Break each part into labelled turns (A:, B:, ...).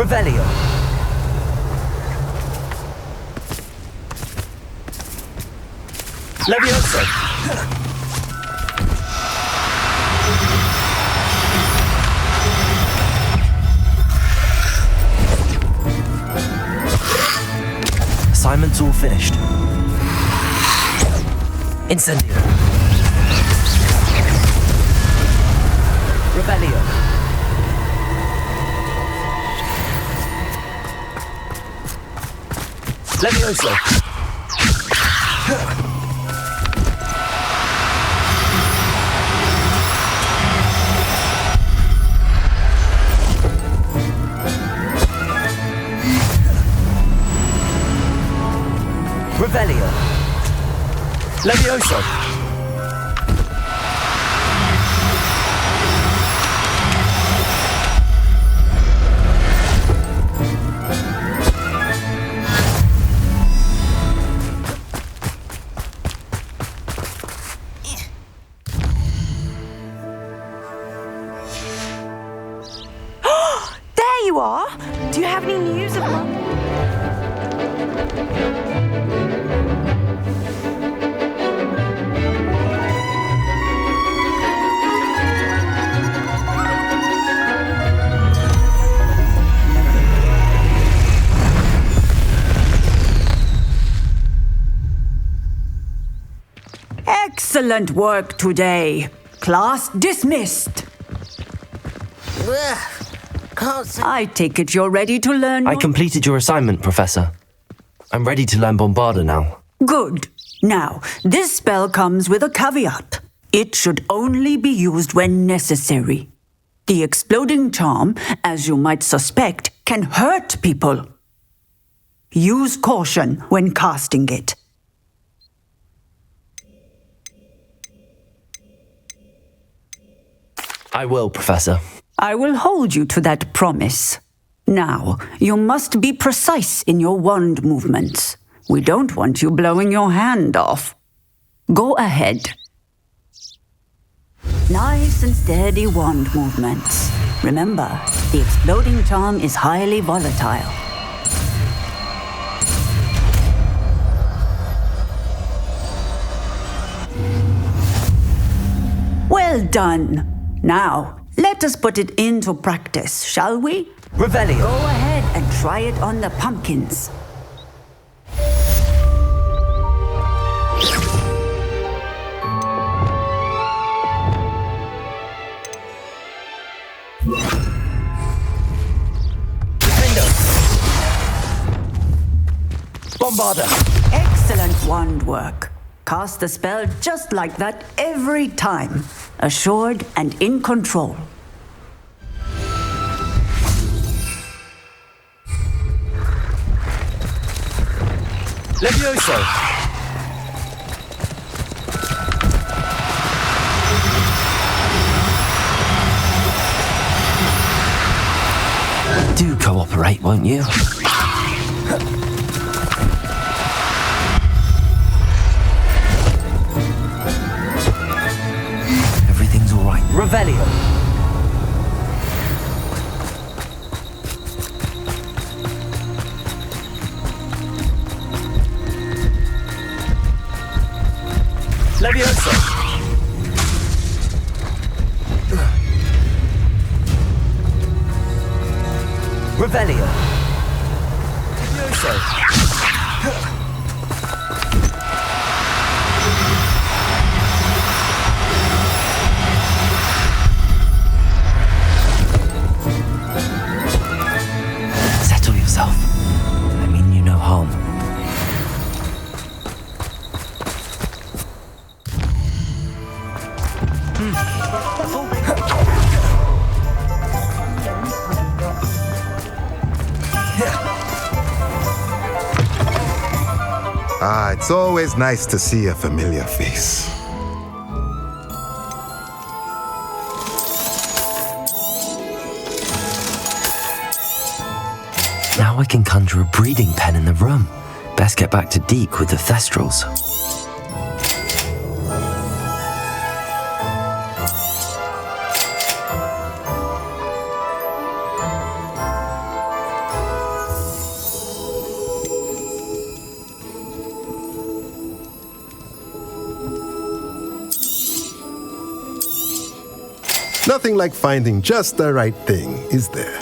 A: Revelio. Levioso. Assignment's all finished. Incendio. Revelio. Levioso. Revelio. Levioso.
B: There you are! Do you have any news of Mum?
C: Excellent work today. Class dismissed. I take it you're ready to learn.
A: I completed your assignment, Professor. I'm ready to learn Bombarda now.
C: Good. Now, this spell comes with a caveat. It should only be used when necessary. The exploding charm, as you might suspect, can hurt people. Use caution when casting it.
A: I will, Professor.
C: I will hold you to that promise. Now, you must be precise in your wand movements. We don't want you blowing your hand off. Go ahead. Nice and steady wand movements. Remember, the exploding charm is highly volatile. Well done. Now, let us put it into practice, shall we?
A: Revelio.
C: Go ahead and try it on the pumpkins.
A: Bombarda.
C: Excellent wand work. Cast the spell just like that every time. Assured and in control.
A: Levioso. Do cooperate, won't you? Everything's all right. Revelio. Levioso. Revelio. Levioso. Settle yourself. I mean you no harm.
D: It's always nice to see a familiar face.
A: Now I can conjure a breeding pen in the room. Best get back to Deke with the Thestrals.
D: Nothing like finding just the right thing, is there?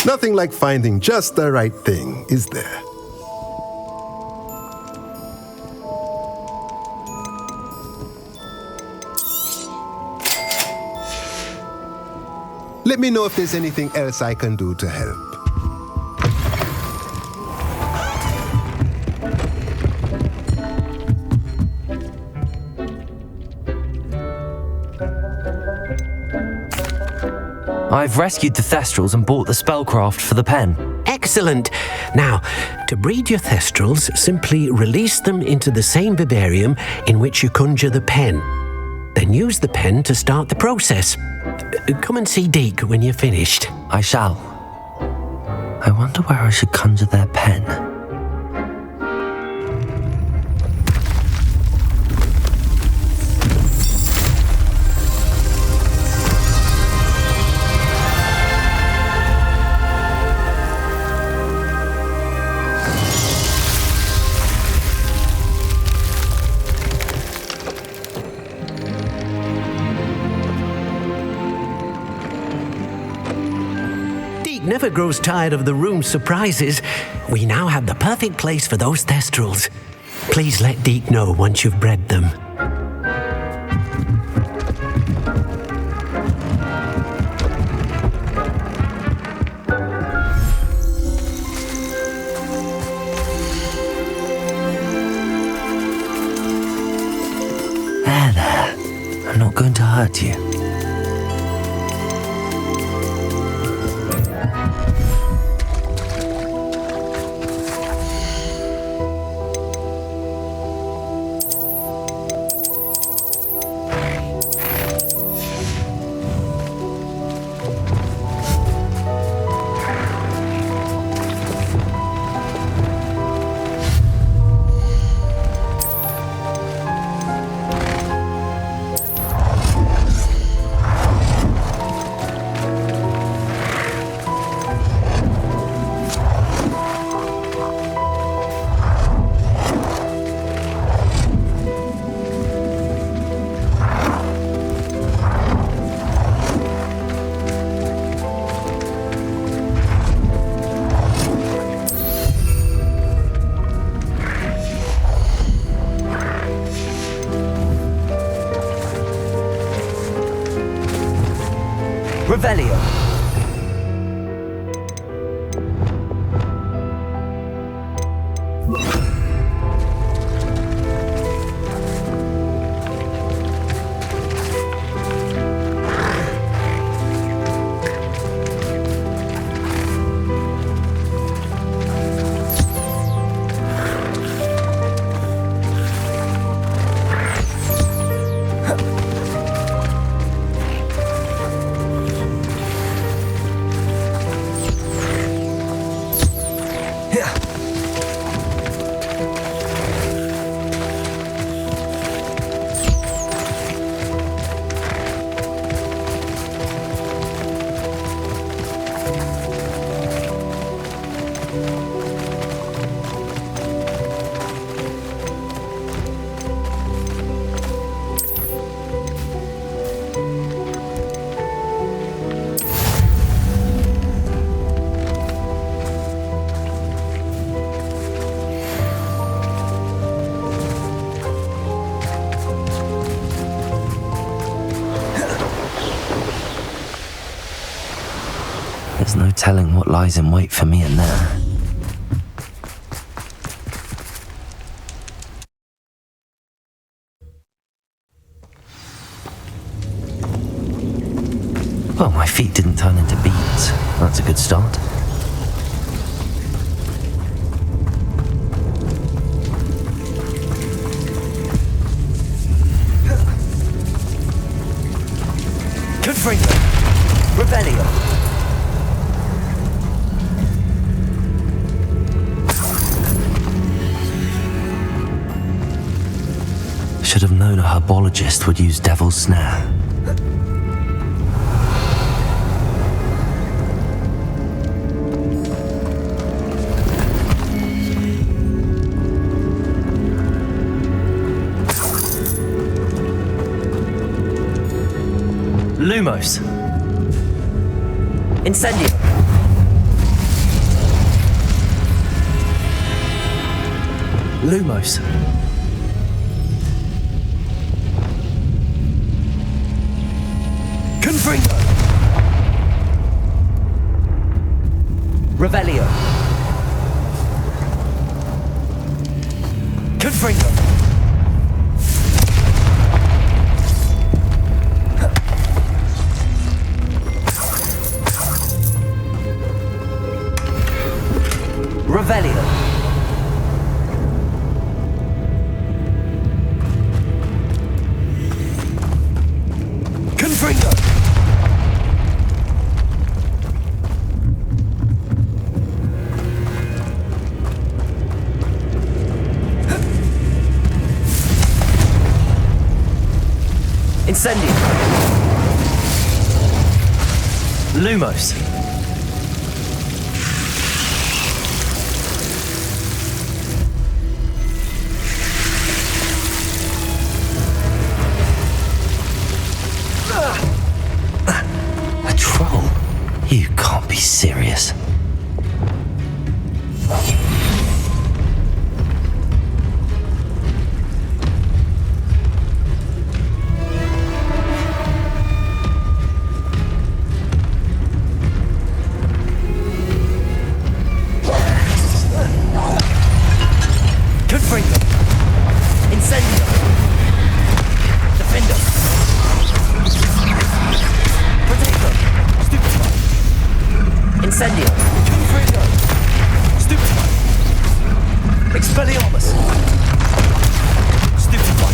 D: Nothing like finding just the right thing, is there? Let me know if there's anything else I can do to help.
A: I've rescued the Thestrals and bought the spellcraft for the pen.
E: Excellent. Now, to breed your Thestrals, simply release them into the same vivarium in which you conjure the pen. Then use the pen to start the process. Come and see Deke when you're finished.
A: I shall. I wonder where I should conjure their pen.
E: Never grows tired of the room's surprises. We now have the perfect place for those Thestrals. Please let Deke know once you've bred them.
A: There. I'm not going to hurt you. Revelio. There's no telling what lies in wait for me in there. Well, my feet didn't turn into beads. That's a good start. Confringo. Revelio. Should have known a herbologist would use Devil's Snare. Lumos. Incendio. Lumos. Confringo. Revelio. Confringo. Revelio. Confringo. Incendio. Lumos. A troll? You can't be serious. Confringo. Incendio. Defendo. Potato. Stupefy. Incendio. Confringo. Stupefy. Expelliarmus. Stupefy.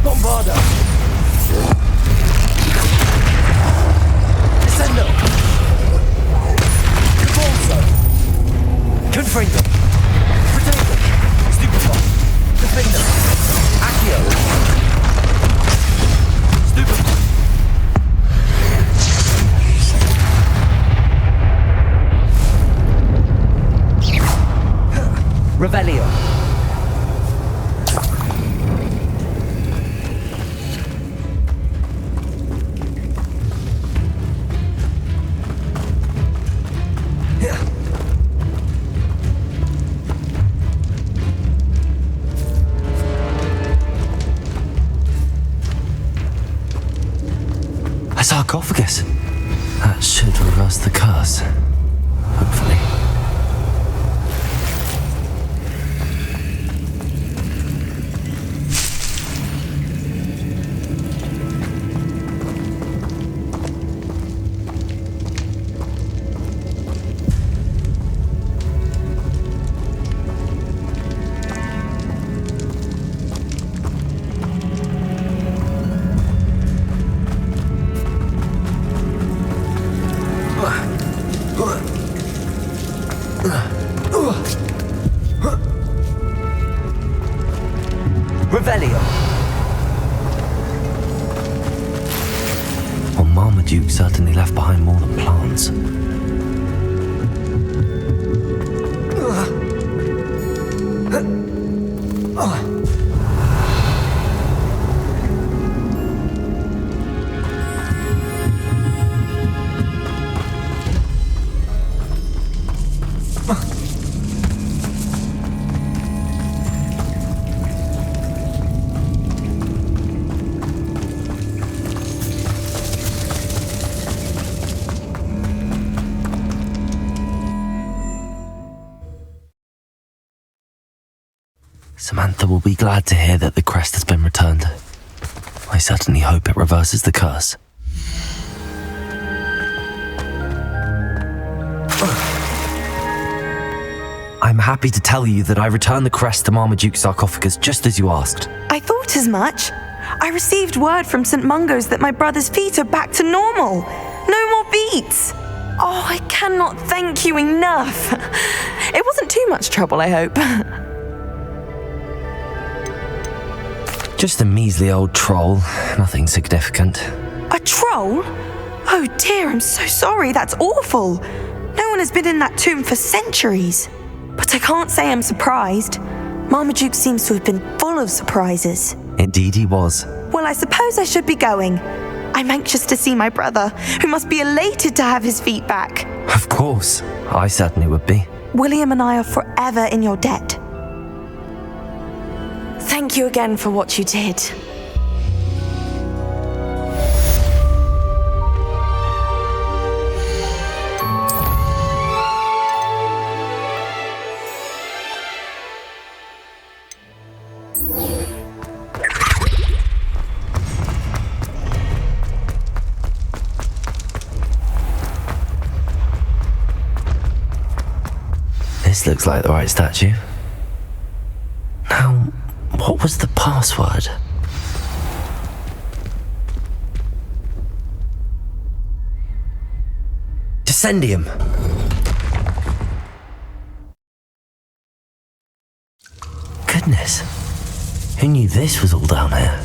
A: Bombardo. Descendo. Convulso. Confringo. Potato. Stupefy. Defender. Accio. Stupefy. Revelio. A sarcophagus. That should reverse the curse. Hopefully. Revelio. Well, Marmaduke certainly left behind more than plants. Samantha will be glad to hear that the crest has been returned. I certainly hope it reverses the curse. I'm happy to tell you that I returned the crest to Marmaduke's sarcophagus just as you asked.
B: I thought as much. I received word from St. Mungo's that my brother's feet are back to normal. No more beats. Oh, I cannot thank you enough. It wasn't too much trouble, I hope.
A: Just a measly old troll, nothing significant.
B: A troll? Oh dear, I'm so sorry, that's awful. No one has been in that tomb for centuries. But I can't say I'm surprised. Marmaduke seems to have been full of surprises.
A: Indeed he was.
B: Well, I suppose I should be going. I'm anxious to see my brother, who must be elated to have his feet back.
A: Of course, I certainly would be.
B: William and I are forever in your debt. Thank you again for what you did.
A: This looks like the right statue. Now, what was the password? Descendium. Goodness, who knew this was all down here?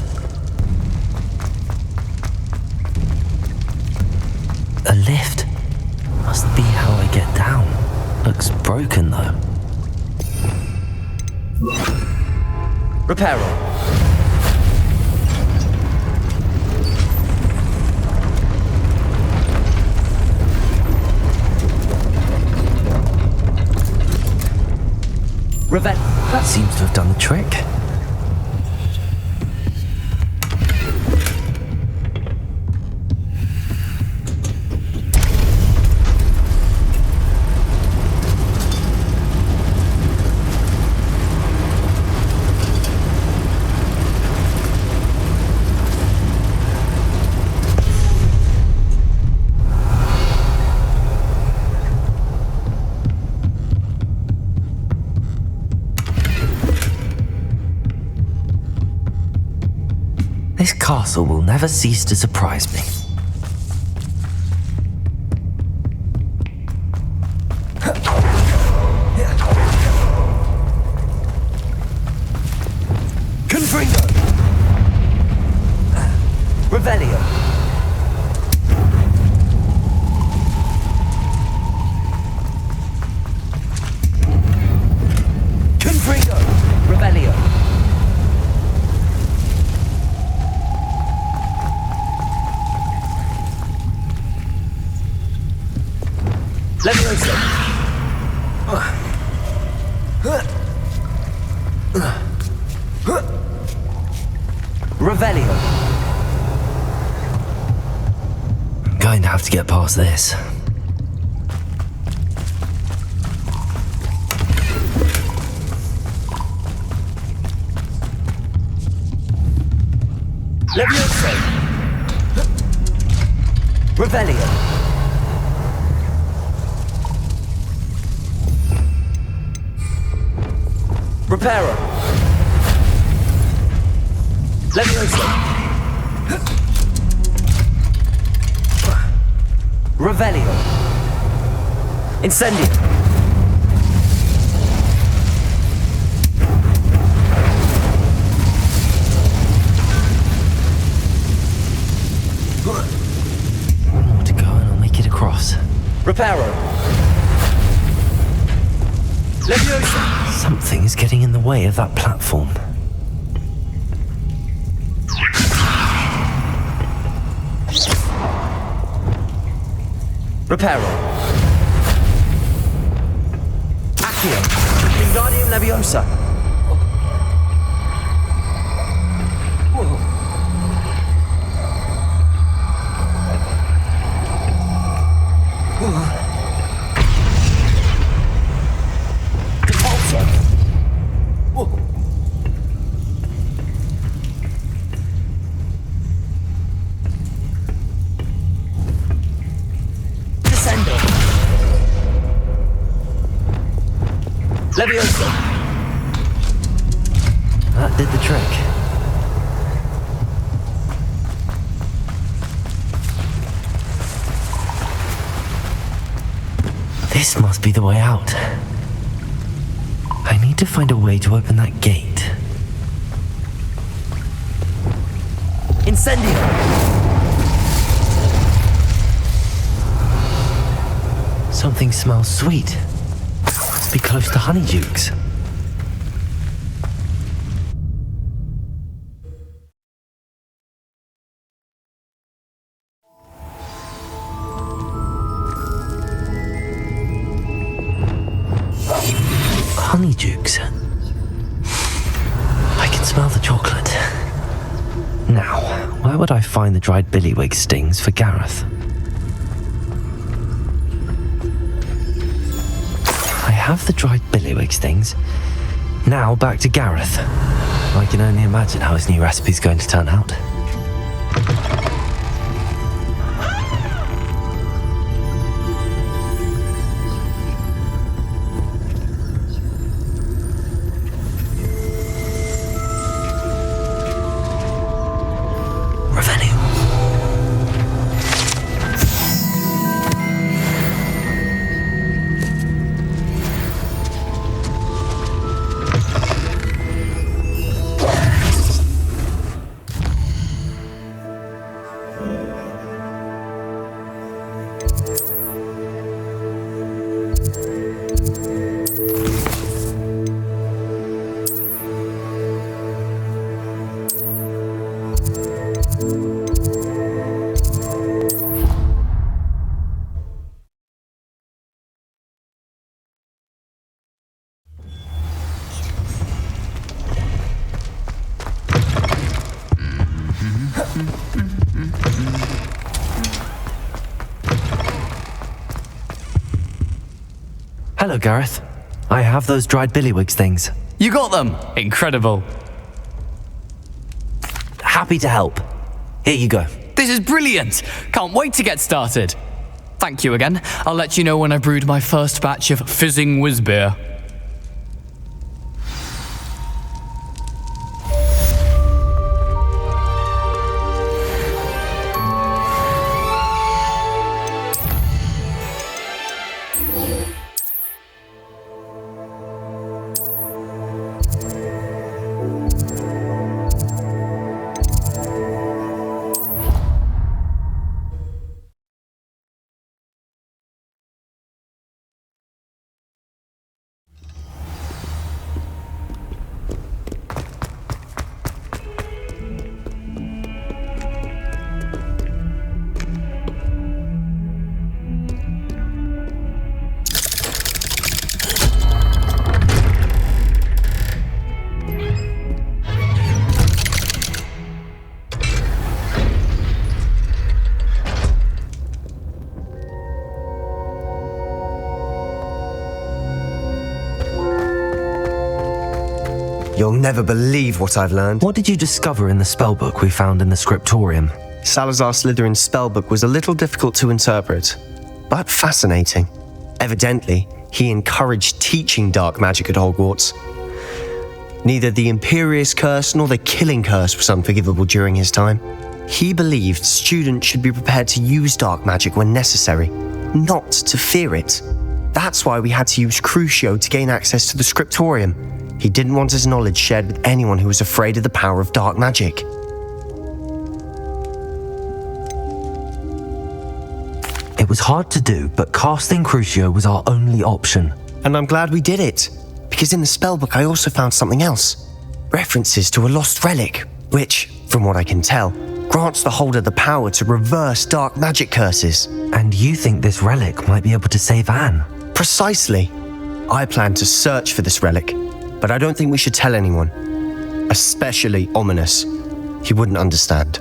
A: A lift. Must be how I get down. Looks broken though. Repair it. Revet. That seems to have done the trick. This castle will never cease to surprise me. Confringo! Revelio! Confringo! Revelio! Leviosa. Revelio. I'm going to have to get past this. Leviosa. Revelio. Reparo. Leviosa. Revelio. Incendio. One more to go and I'll make it across. Reparo. Leviosa. Something is getting in the way of that platform. Reparo. Accio. Wingardium Leviosa. Leviosa. That did the trick. This must be the way out. I need to find a way to open that gate. Incendio! Something smells sweet. Must be close to Honeydukes. Honeydukes. I can smell the chocolate. Now, where would I find the dried billywig stings for Gareth? I have the dried billywig stings. Now back to Gareth. I can only imagine how his new recipe's going to turn out. Hello, Gareth. I have those dried billywig things.
F: You got them! Incredible.
A: Happy to help. Here you go.
F: This is brilliant! Can't wait to get started. Thank you again. I'll let you know when I brewed my first batch of fizzing whiz-beer.
G: You'll never believe what I've learned.
A: What did you discover in the spellbook we found in the scriptorium?
G: Salazar Slytherin's spellbook was a little difficult to interpret, but fascinating. Evidently, he encouraged teaching dark magic at Hogwarts. Neither the Imperious Curse nor the Killing Curse was unforgivable during his time. He believed students should be prepared to use dark magic when necessary, not to fear it. That's why we had to use Crucio to gain access to the scriptorium. He didn't want his knowledge shared with anyone who was afraid of the power of dark magic.
A: It was hard to do, but casting Crucio was our only option.
G: And I'm glad we did it, because in the spellbook I also found something else. References to a lost relic, which, from what I can tell, grants the holder the power to reverse dark magic curses.
A: And you think this relic might be able to save Anne?
G: Precisely. I plan to search for this relic, but I don't think we should tell anyone. Especially Ominous. He wouldn't understand.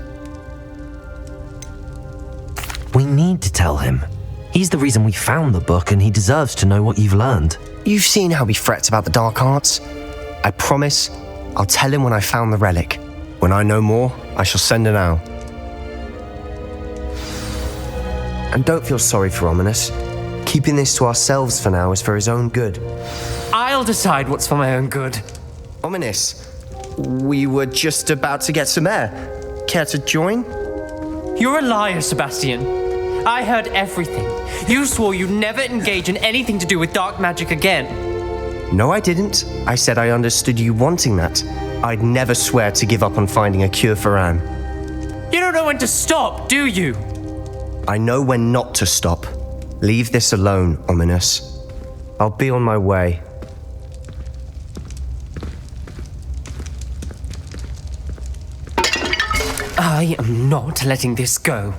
A: We need to tell him. He's the reason we found the book, and he deserves to know what you've learned.
G: You've seen how he frets about the dark arts. I promise I'll tell him when I found the relic. When I know more, I shall send an owl. And don't feel sorry for Ominous. Keeping this to ourselves for now is for his own good.
H: I'll decide what's for my own good.
G: Ominous, we were just about to get some air. Care to join?
H: You're a liar, Sebastian. I heard everything. You swore you'd never engage in anything to do with dark magic again.
G: No, I didn't. I said I understood you wanting that. I'd never swear to give up on finding a cure for Anne.
H: You don't know when to stop, do you?
G: I know when not to stop. Leave this alone, Ominous. I'll be on my way.
H: I am not letting this go.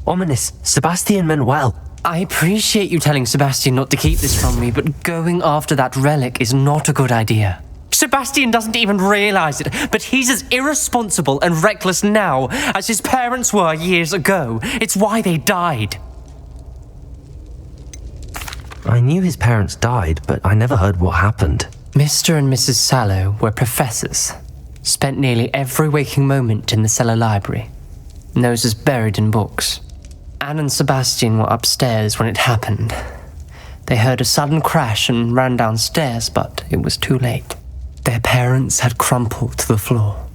A: Ominous, Sebastian meant well.
H: I appreciate you telling Sebastian not to keep this from me, but going after that relic is not a good idea. Sebastian doesn't even realize it, but he's as irresponsible and reckless now as his parents were years ago. It's why they died.
A: I knew his parents died, but I never heard what happened.
H: Mr. and Mrs. Sallow were professors. Spent nearly every waking moment in the cellar library. Noses buried in books. Anne and Sebastian were upstairs when it happened. They heard a sudden crash and ran downstairs, but it was too late. Their parents had crumpled to the floor.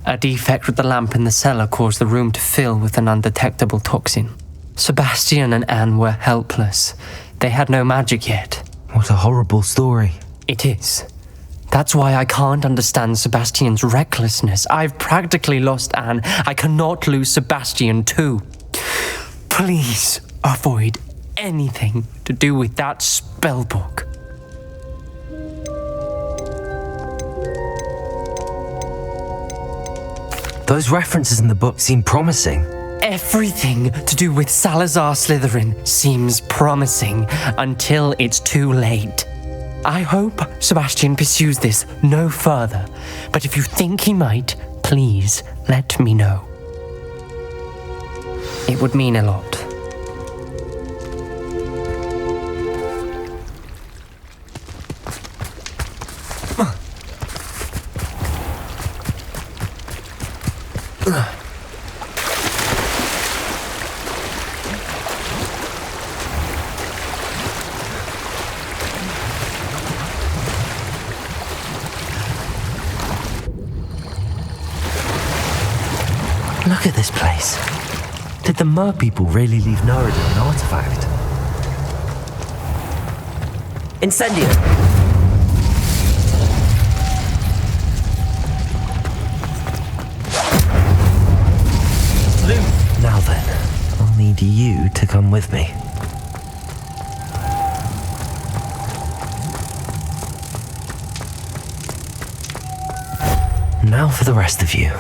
H: A defect with the lamp in the cellar caused the room to fill with an undetectable toxin. Sebastian and Anne were helpless. They had no magic yet.
A: What a horrible story.
H: It is. That's why I can't understand Sebastian's recklessness. I've practically lost Anne. I cannot lose Sebastian too. Please avoid anything to do with that spellbook.
A: Those references in the book seem promising.
H: Everything to do with Salazar Slytherin seems promising until it's too late. I hope Sebastian pursues this no further, but if you think he might, please let me know. It would mean a lot.
A: Look at this place. Did the Mer people really leave Unwritten an artifact? Incendio! Now then, I'll need you to come with me. Now for the rest of you.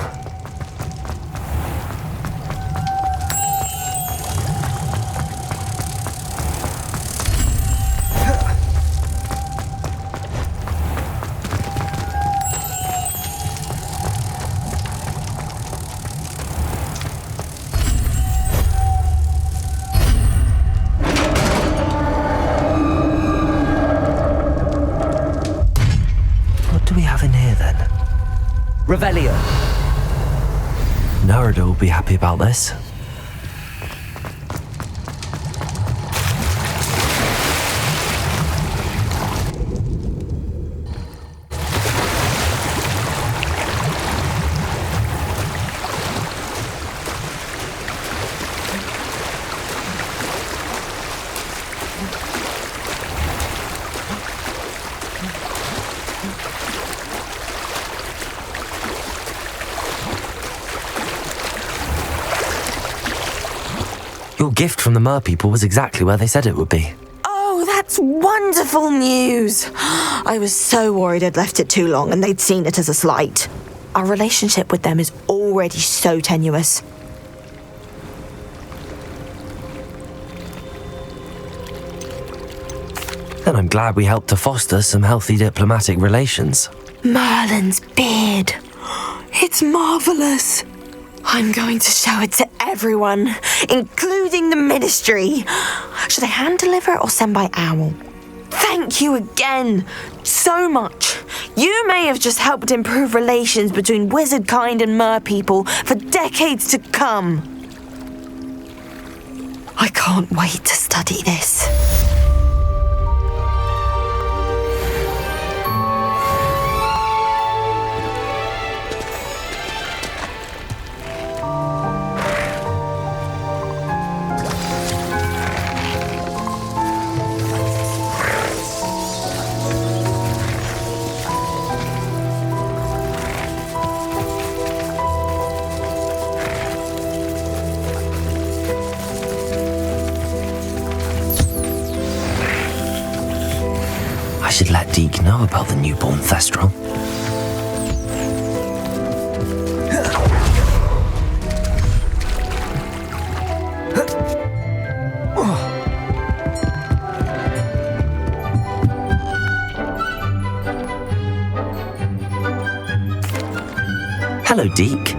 I: Revelio.
A: Narada will be happy about this. Your gift from the Mer people was exactly where they said it would be.
B: Oh, that's wonderful news. I was so worried I'd left it too long and they'd seen it as a slight. Our relationship with them is already so tenuous.
A: Then I'm glad we helped to foster some healthy diplomatic relations.
B: Merlin's beard. It's marvelous. I'm going to show it to everyone, including the Ministry. Should I hand deliver or send by owl? Thank you again so much. You may have just helped improve relations between wizard kind and Mer people for decades to come. I can't wait to study this.
A: I should let Deke know about the newborn Thestral. Hello, Deke.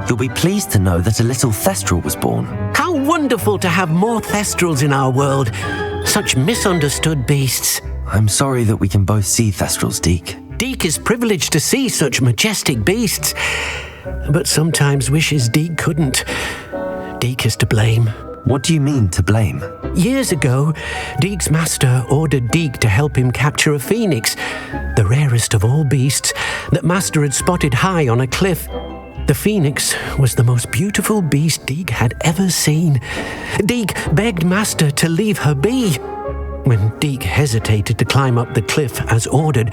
A: You'll be pleased to know that a little Thestral was born.
E: How wonderful to have more Thestrals in our world. Such misunderstood beasts.
A: I'm sorry that we can both see Thestrals, Deke.
E: Deke is privileged to see such majestic beasts, but sometimes wishes Deke couldn't. Deke is to blame.
A: What do you mean, to blame?
E: Years ago, Deke's master ordered Deke to help him capture a phoenix, the rarest of all beasts that master had spotted high on a cliff. The phoenix was the most beautiful beast Deke had ever seen. Deke begged master to leave her be. When Deke hesitated to climb up the cliff as ordered,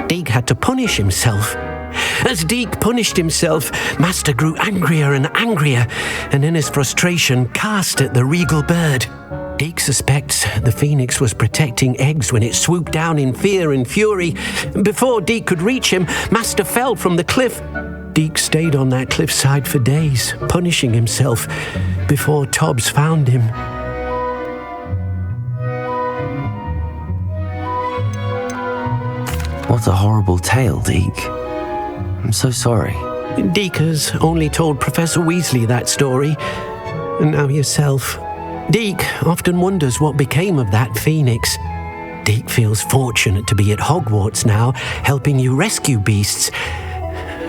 E: Deke had to punish himself. As Deke punished himself, master grew angrier and angrier, and in his frustration cast at the regal bird. Deke suspects the phoenix was protecting eggs when it swooped down in fear and fury. Before Deke could reach him, master fell from the cliff. Deke stayed on that cliffside for days, punishing himself, before Tobbs found him.
A: What a horrible tale, Deke. I'm so sorry.
E: Deke has only told Professor Weasley that story, and now yourself. Deke often wonders what became of that phoenix. Deke feels fortunate to be at Hogwarts now, helping you rescue beasts.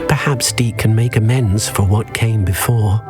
E: Perhaps Deke can make amends for what came before.